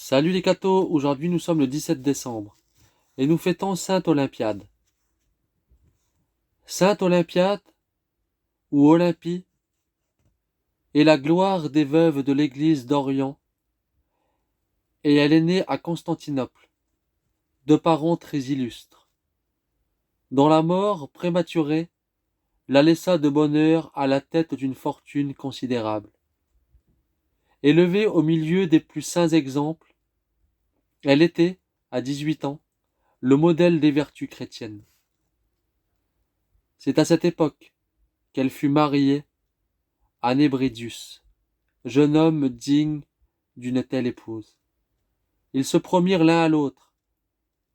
Salut les cathos, aujourd'hui nous sommes le 17 décembre et nous fêtons Sainte Olympiade. Sainte Olympiade, ou Olympie, est la gloire des veuves de l'église d'Orient et elle est née à Constantinople, de parents très illustres, dont la mort prématurée la laissa de bonne heure à la tête d'une fortune considérable. Élevée au milieu des plus saints exemples, elle était, à 18 ans, le modèle des vertus chrétiennes. C'est à cette époque qu'elle fut mariée à Nébridius, jeune homme digne d'une telle épouse. Ils se promirent l'un à l'autre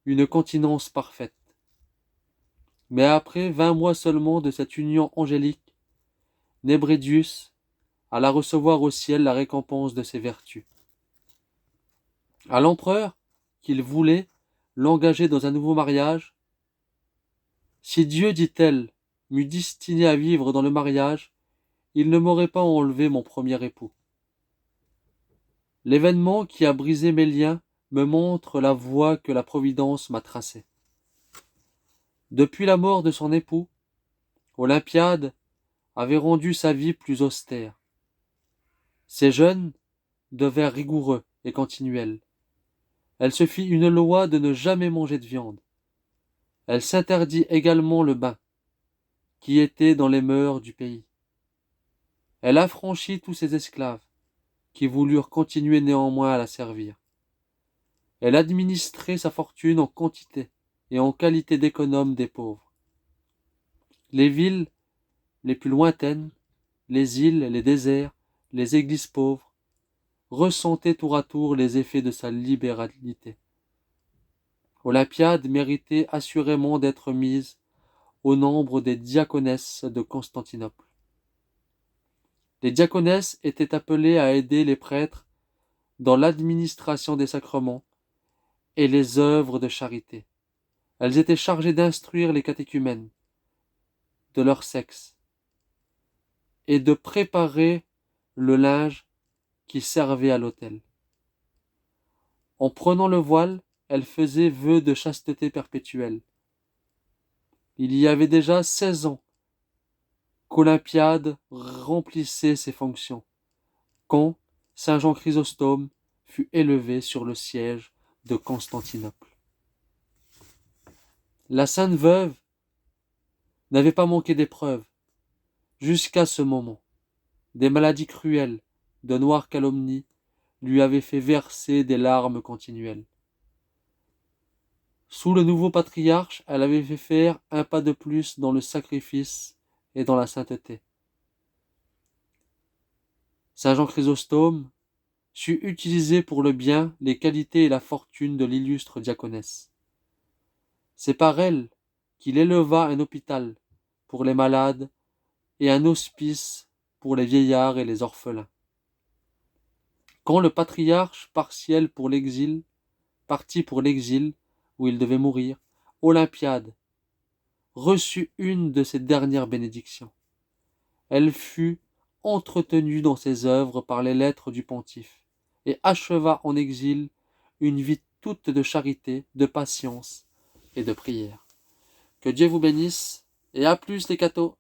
une continence parfaite. Mais après 20 mois seulement de cette union angélique, Nébridius alla recevoir au ciel la récompense de ses vertus. À l'empereur, qu'il voulait l'engager dans un nouveau mariage, si Dieu, dit-elle, m'eût destiné à vivre dans le mariage, il ne m'aurait pas enlevé mon premier époux. L'événement qui a brisé mes liens me montre la voie que la Providence m'a tracée. Depuis la mort de son époux, Olympiade avait rendu sa vie plus austère. Ses jeûnes devinrent rigoureux et continuels. Elle se fit une loi de ne jamais manger de viande. Elle s'interdit également le bain, qui était dans les mœurs du pays. Elle affranchit tous ses esclaves, qui voulurent continuer néanmoins à la servir. Elle administrait sa fortune en quantité et en qualité d'économe des pauvres. Les villes les plus lointaines, les îles, les déserts, les églises pauvres, ressentaient tour à tour les effets de sa libéralité. Olympiade méritait assurément d'être mise au nombre des diaconesses de Constantinople. Les diaconesses étaient appelées à aider les prêtres dans l'administration des sacrements et les œuvres de charité. Elles étaient chargées d'instruire les catéchumènes de leur sexe et de préparer le linge qui servait à l'autel. En prenant le voile, elle faisait vœu de chasteté perpétuelle. Il y avait déjà 16 ans qu'Olympiade remplissait ses fonctions, quand Saint Jean Chrysostome fut élevé sur le siège de Constantinople. La sainte veuve n'avait pas manqué d'épreuves jusqu'à ce moment. Des maladies cruelles, de noires calomnies, lui avaient fait verser des larmes continuelles. Sous le nouveau patriarche, elle avait fait faire un pas de plus dans le sacrifice et dans la sainteté. Saint Jean Chrysostome sut utiliser pour le bien les qualités et la fortune de l'illustre diaconesse. C'est par elle qu'il éleva un hôpital pour les malades et un hospice pour les vieillards et les orphelins. Quand le patriarche partit pour l'exil, où il devait mourir, Olympiade reçut une de ses dernières bénédictions. Elle fut entretenue dans ses œuvres par les lettres du pontife, et acheva en exil une vie toute de charité, de patience et de prière. Que Dieu vous bénisse, et à plus les cathos.